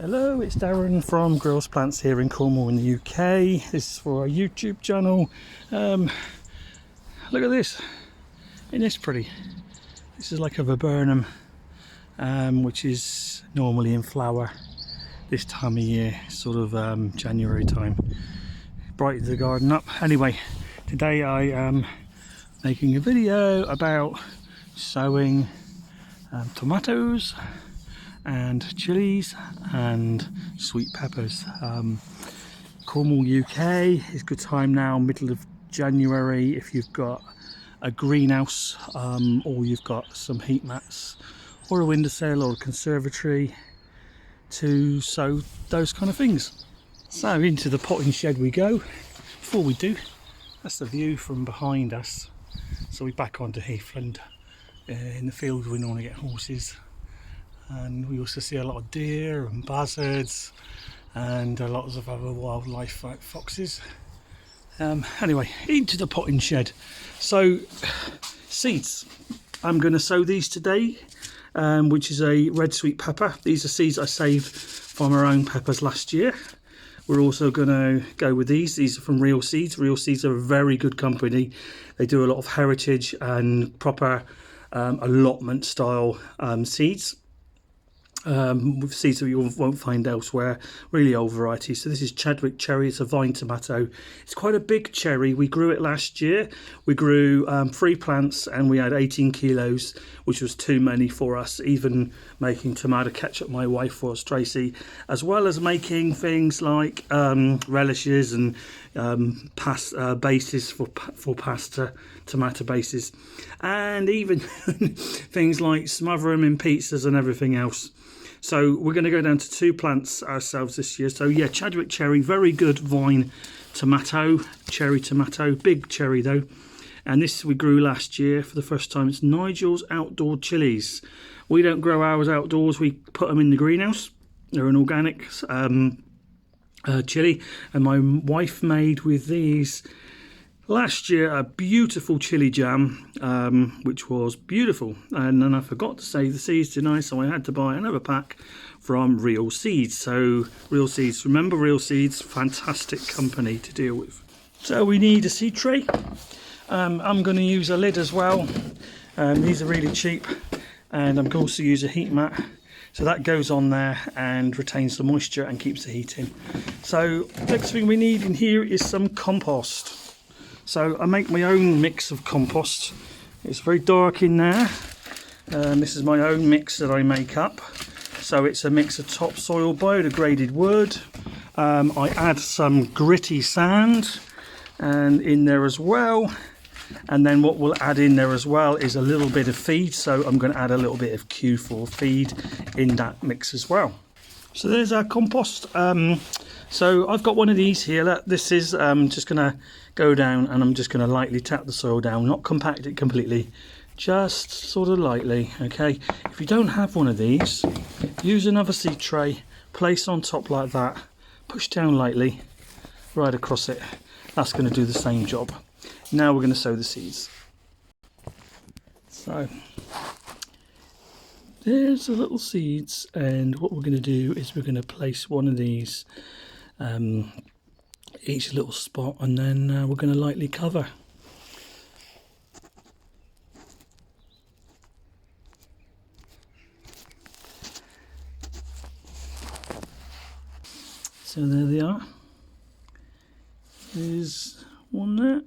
Hello, it's Darren from Grills Plants here in Cornwall in the UK. This is for our YouTube channel. Look at this. Isn't this pretty? This is like a viburnum, which is normally in flower this time of year, sort of January time. Brightens the garden up. Anyway, today I am making a video about sowing tomatoes and chilies and sweet peppers. Cornwall, UK is a good time now, middle of January, if you've got a greenhouse or you've got some heat mats or a windowsill or a conservatory to sow those kind of things. So into the potting shed we go. Before we do, that's the view from behind us. So we're back onto Heathland. In the fields we normally get horses, and we also see a lot of deer and buzzards and a lot of other wildlife like foxes. Anyway, into the potting shed. So seeds, I'm going to sow these today, which is a red sweet pepper. These are seeds I saved from our own peppers last year. We're also going to go with these are from Real Seeds. Real Seeds are a very good company. They do a lot of heritage and proper allotment style seeds, with seeds that you won't find elsewhere, really old varieties. So this is Chadwick cherry. It's a vine tomato. It's quite a big cherry. We grew it last year. We grew 3 plants and we had 18 kilos, which was too many for us, even making tomato ketchup. My wife was, Tracy, as well as making things like relishes and bases for pasta, tomato bases, and even things like smother them in pizzas and everything else. So we're going to go down to 2 plants ourselves this year. So yeah, Chadwick cherry, very good vine tomato, cherry tomato, big cherry though. And this we grew last year for the first time. It's Nigel's Outdoor Chillies. We don't grow ours outdoors, we put them in the greenhouse. They're an organic chilli, and my wife made with these last year a beautiful chili jam, which was beautiful. And then I forgot to save the seeds tonight, so I had to buy another pack from Real Seeds. So Real Seeds, remember Real Seeds, fantastic company to deal with. So we need a seed tray. I'm going to use a lid as well. These are really cheap, and I'm going to also use a heat mat. So that goes on there and retains the moisture and keeps the heat in. So next thing we need in here is some compost. So I make my own mix of compost. It's very dark in there. This is my own mix that I make up. So it's a mix of topsoil, biodegraded wood. I add some gritty sand and in there as well. And then what we'll add in there as well is a little bit of feed. So I'm going to add a little bit of Q4 feed in that mix as well. So there's our compost. So I've got one of these here. This is just going to go down, and I'm just going to lightly tap the soil down, not compact it completely, just sort of lightly. Okay, if you don't have one of these, use another seed tray, place on top like that, push down lightly right across it. That's going to do the same job. Now we're going to sow the seeds. So there's the little seeds, and what we're going to do is we're going to place one of these each little spot, and then we're going to lightly cover. So there they are. There's one there.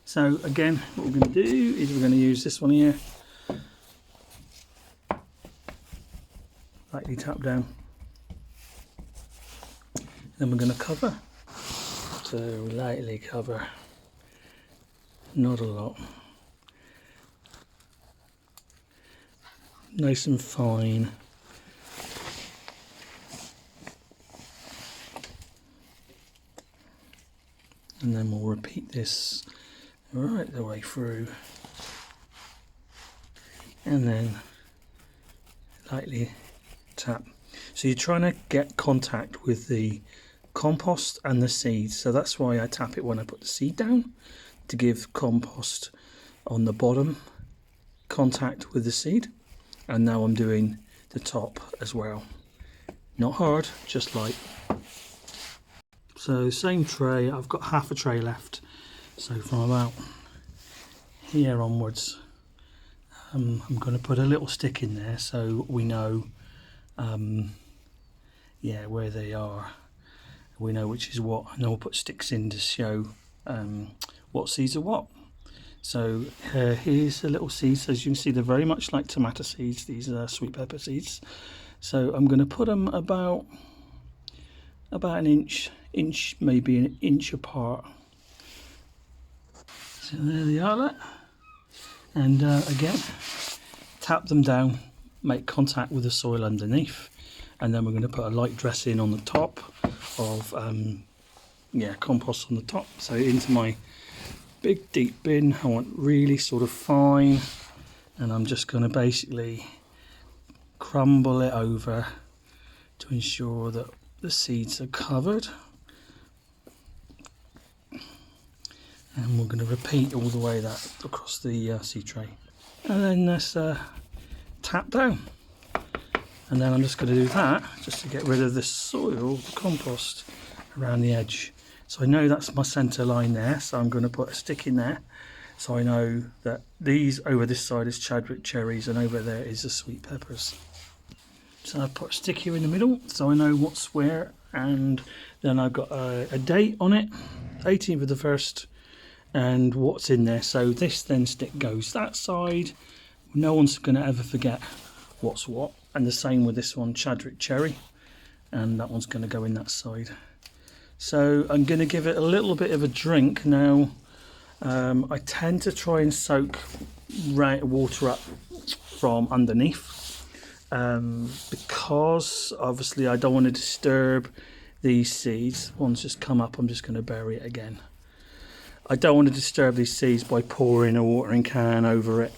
So again, what we're going to do is we're going to use this one here. Lightly tap down. Then we're going to cover. So lightly cover, not a lot. Nice and fine. And then we'll repeat this right the way through. And then lightly tap. So you're trying to get contact with the compost and the seeds, so that's why I tap it when I put the seed down, to give compost on the bottom contact with the seed. And now I'm doing the top as well. not hard, just light. So same tray, I've got half a tray left, so from about here onwards I'm going to put a little stick in there so we know yeah, where they are, we know which is what, and then we'll put sticks in to show what seeds are what. So here's the little seeds. As you can see, they're very much like tomato seeds. These are sweet pepper seeds. So I'm going to put them about an inch, maybe an inch apart. So there they are, look. And again, tap them down, make contact with the soil underneath, and then we're going to put a light dressing on the top of yeah, compost on the top. So into my big deep bin, I want really sort of fine, and I'm just going to basically crumble it over to ensure that the seeds are covered, and we're going to repeat all the way that across the seed tray, and then let's tap down, and then I'm just going to do that just to get rid of the soil, the compost around the edge. So I know that's my centre line there, so I'm going to put a stick in there so I know that these over this side is Chadwick cherries and over there is the sweet peppers. So I put a stick here in the middle so I know what's where, and then I've got a date on it, 18th of the 1st, and what's in there. So this then stick goes that side, no one's going to ever forget what's what, and the same with this one, Chadwick cherry, and that one's going to go in that side. So I'm going to give it a little bit of a drink now. I tend to try and soak water up from underneath because obviously I don't want to disturb these seeds. One's just come up, I'm just going to bury it again. I don't want to disturb these seeds by pouring a watering can over it,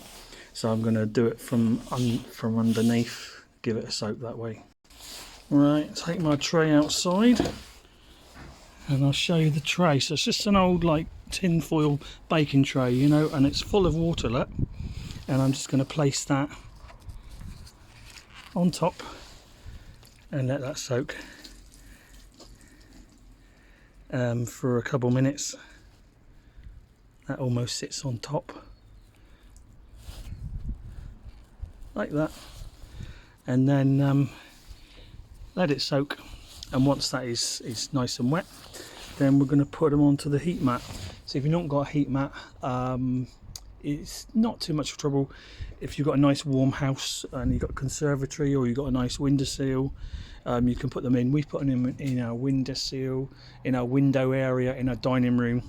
so I'm going to do it from underneath, give it a soak that way. Right, take my tray outside and I'll show you the tray. So it's just an old like tin foil baking tray, you know, and it's full of water, look. And I'm just going to place that on top and let that soak for a couple minutes. That almost sits on top like that, and then let it soak. And once that is nice and wet, then we're going to put them onto the heat mat. So if you've not got a heat mat, it's not too much trouble. If you've got a nice warm house and you've got a conservatory or you've got a nice windowsill, you can put them in. We put them in our windowsill, in our window area, in our dining room,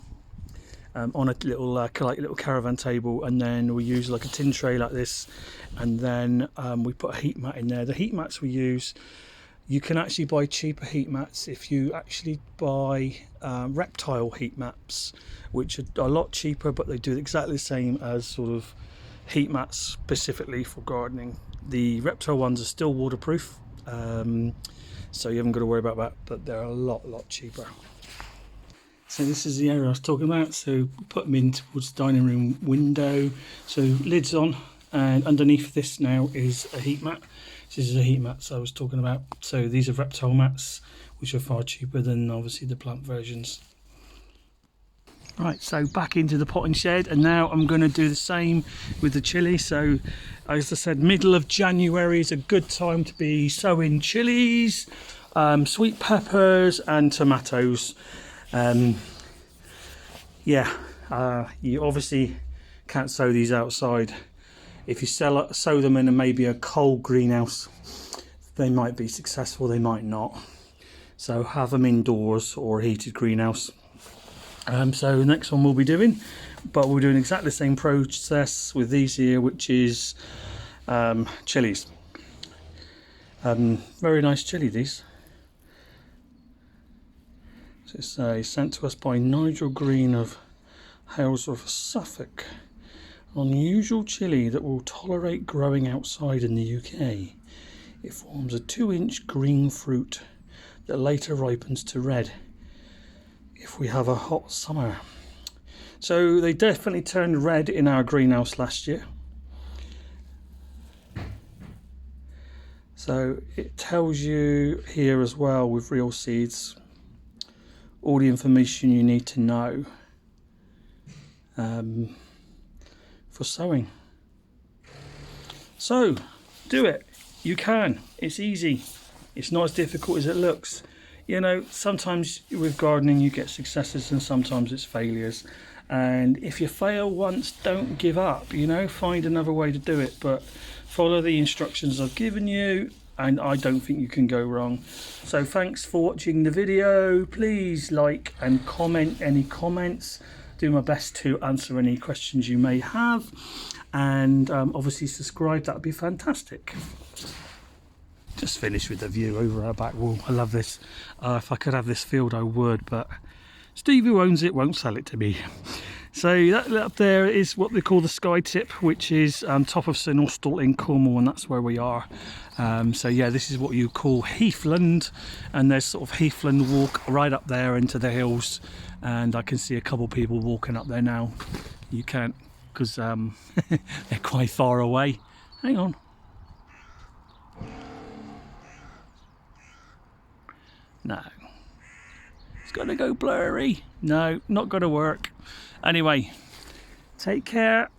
on a little little caravan table, and then we use like a tin tray like this, and then we put a heat mat in there. The heat mats we use, you can actually buy cheaper heat mats if you actually buy reptile heat mats, which are a lot cheaper, but they do exactly the same as sort of heat mats specifically for gardening. The reptile ones are still waterproof, so you haven't got to worry about that, but they're a lot cheaper. So this is the area I was talking about. So put them in towards the dining room window. So lids on, and underneath this now is a heat mat. This is a heat mat I was talking about. So these are reptile mats, which are far cheaper than obviously the plant versions. Right, so back into the potting shed, and now I'm going to do the same with the chilli. So as I said, middle of January is a good time to be sowing chilies, sweet peppers and tomatoes. You obviously can't sow these outside. If you sow them in maybe a cold greenhouse, they might be successful, they might not. So have them indoors or a heated greenhouse. So the next one we'll be doing, but we're doing exactly the same process with these here, which is chilies. Very nice chili, these. So it's sent to us by Nigel Green of Halesworth, Suffolk. An unusual chilli that will tolerate growing outside in the UK. It forms a 2-inch green fruit that later ripens to red if we have a hot summer. So they definitely turned red in our greenhouse last year. So it tells you here as well with real seeds all the information you need to know for sowing. So do it. You can. It's easy. It's not as difficult as it looks. You know, sometimes with gardening you get successes and sometimes it's failures. And if you fail once, don't give up. You know, find another way to do it. But follow the instructions I've given you, and I don't think you can go wrong. So thanks for watching the video. Please like and comment any comments. Do my best to answer any questions you may have. And obviously subscribe, that would be fantastic. Just finished with the view over our back wall. I love this. If I could have this field I would, but Steve, who owns it, won't sell it to me. So that up there is what they call the sky tip, which is top of St Austell in Cornwall, and that's where we are. So yeah, this is what you call Heathland, and there's sort of Heathland walk right up there into the hills, and I can see a couple people walking up there now. You can't, because they're quite far away. Hang on. No. It's gonna go blurry. No, not gonna work. Anyway, take care.